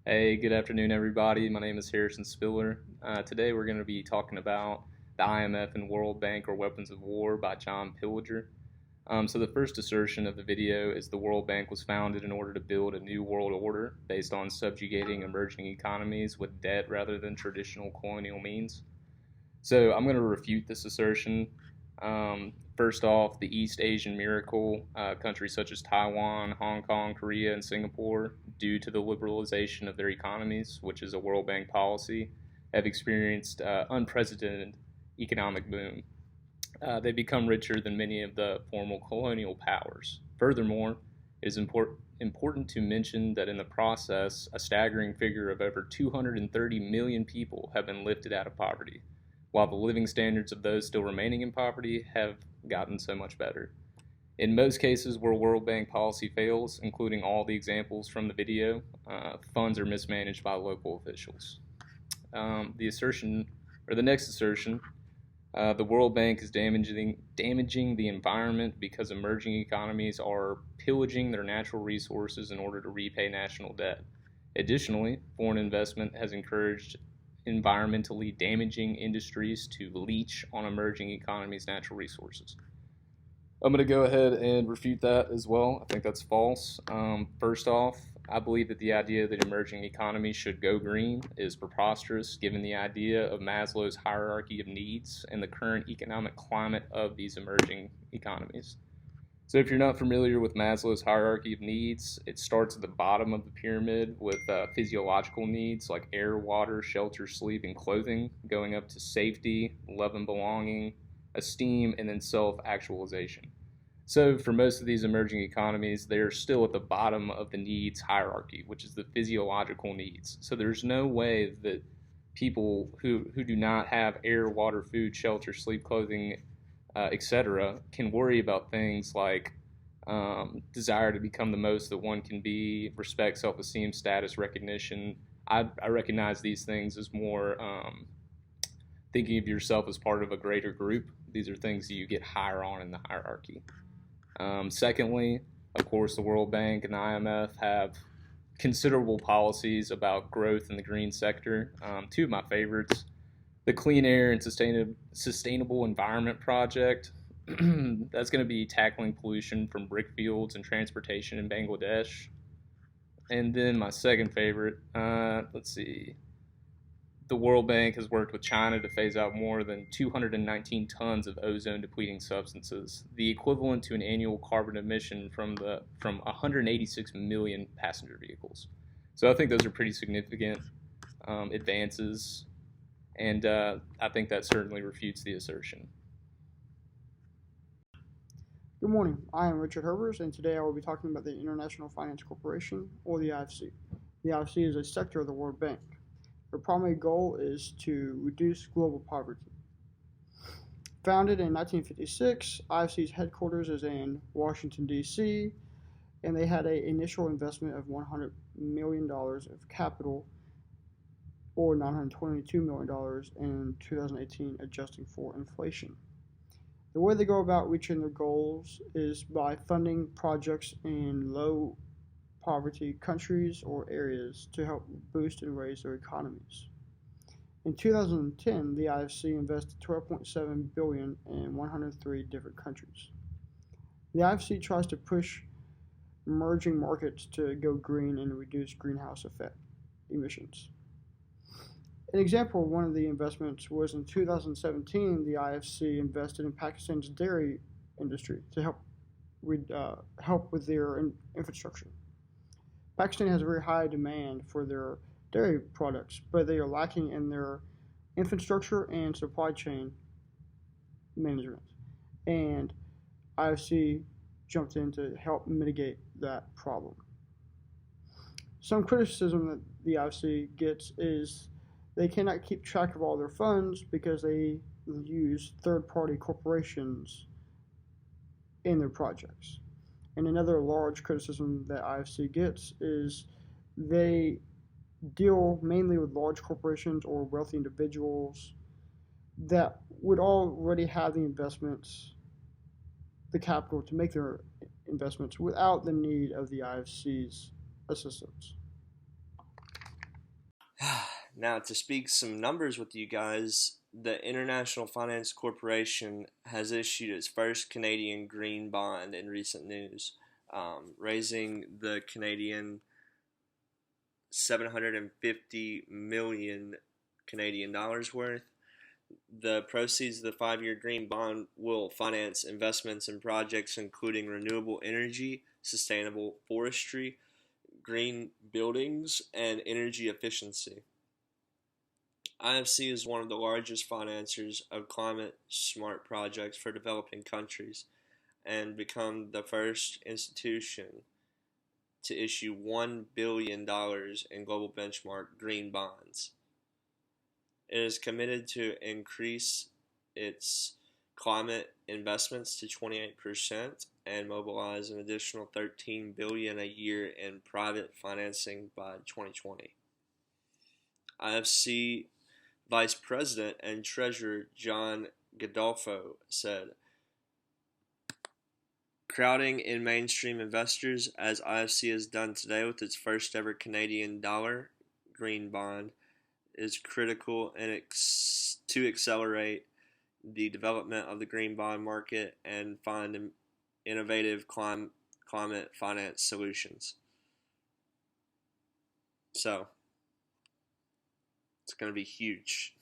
Hey, good afternoon, everybody. My name is Harrison Spiller. Today we're going to be talking about The IMF and World Bank or Weapons of War by John Pillager. So the first assertion of the video is the World Bank was founded in order to build a new world order based on subjugating emerging economies with debt rather than traditional colonial means. So I'm going to refute this assertion. First off, the East Asian miracle, countries such as Taiwan, Hong Kong, Korea, and Singapore, due to the liberalization of their economies, which is a World Bank policy, have experienced unprecedented economic boom. They become richer than many of the former colonial powers. Furthermore, it is important to mention that in the process, a staggering figure of over 230 million people have been lifted out of poverty, while the living standards of those still remaining in poverty have gotten so much better. In most cases where World Bank policy fails, including all the examples from the video, funds are mismanaged by local officials. The next assertion, the World Bank is damaging the environment because emerging economies are pillaging their natural resources in order to repay national debt. Additionally, foreign investment has encouraged environmentally damaging industries to leech on emerging economies' natural resources. I'm going to go ahead and refute that as well. I think that's false. First off, I believe that the idea that emerging economies should go green is preposterous given the idea of Maslow's hierarchy of needs and the current economic climate of these emerging economies. So if you're not familiar with Maslow's hierarchy of needs, it starts at the bottom of the pyramid with physiological needs like air, water, shelter, sleep, and clothing, going up to safety, love and belonging, esteem, and then self-actualization. So for most of these emerging economies, they're still at the bottom of the needs hierarchy, which is the physiological needs. So there's no way that people who do not have air, water, food, shelter, sleep, clothing, etc., can worry about things like desire to become the most that one can be, respect, self-esteem, status, recognition. I recognize these things as more thinking of yourself as part of a greater group. These are things that you get higher on in the hierarchy. Secondly, of course, the World Bank and the IMF have considerable policies about growth in the green sector. Two of my favorites, the Clean Air and Sustainable Environment Project. That's going to be tackling pollution from brick fields and transportation in Bangladesh. And then my second favorite, the World Bank has worked with China to phase out more than 219 tons of ozone depleting substances, the equivalent to an annual carbon emission from 186 million passenger vehicles. So I think those are pretty significant advances, and I think that certainly refutes the assertion. Good morning. I am Richard Herbers, and today I will be talking about the International Finance Corporation, or the IFC. The IFC is a sector of the World Bank. Their primary goal is to reduce global poverty. Founded in 1956, IFC's headquarters is in Washington, D.C., and they had an initial investment of $100 million of capital, or $922 million in 2018, adjusting for inflation. The way they go about reaching their goals is by funding projects in low poverty countries or areas to help boost and raise their economies. In 2010, the IFC invested $12.7 billion in 103 different countries. The IFC tries to push emerging markets to go green and reduce greenhouse effect emissions. An example of one of the investments was in 2017, the IFC invested in Pakistan's dairy industry to help with their infrastructure. Pakistan has a very high demand for their dairy products, but they are lacking in their infrastructure and supply chain management. And IFC jumped in to help mitigate that problem. Some criticism that the IFC gets is they cannot keep track of all their funds because they use third-party corporations in their projects. And another large criticism that IFC gets is they deal mainly with large corporations or wealthy individuals that would already have the investments, the capital to make their investments without the need of the IFC's assistance. Now, to speak some numbers with you guys, the International Finance Corporation has issued its first Canadian green bond in recent news, raising the Canadian 750 million Canadian dollars worth. The proceeds of the 5-year green bond will finance investments in projects including renewable energy, sustainable forestry, green buildings, and energy efficiency. IFC is one of the largest financiers of climate smart projects for developing countries and become the first institution to issue $1 billion in global benchmark green bonds. It is committed to increase its climate investments to 28% and mobilize an additional $13 billion a year in private financing by 2020. IFC Vice President and Treasurer John Godolpho said, "Crowding in mainstream investors, as IFC has done today with its first ever Canadian dollar green bond, is critical to accelerate the development of the green bond market and find innovative climate finance solutions." So, it's going to be huge.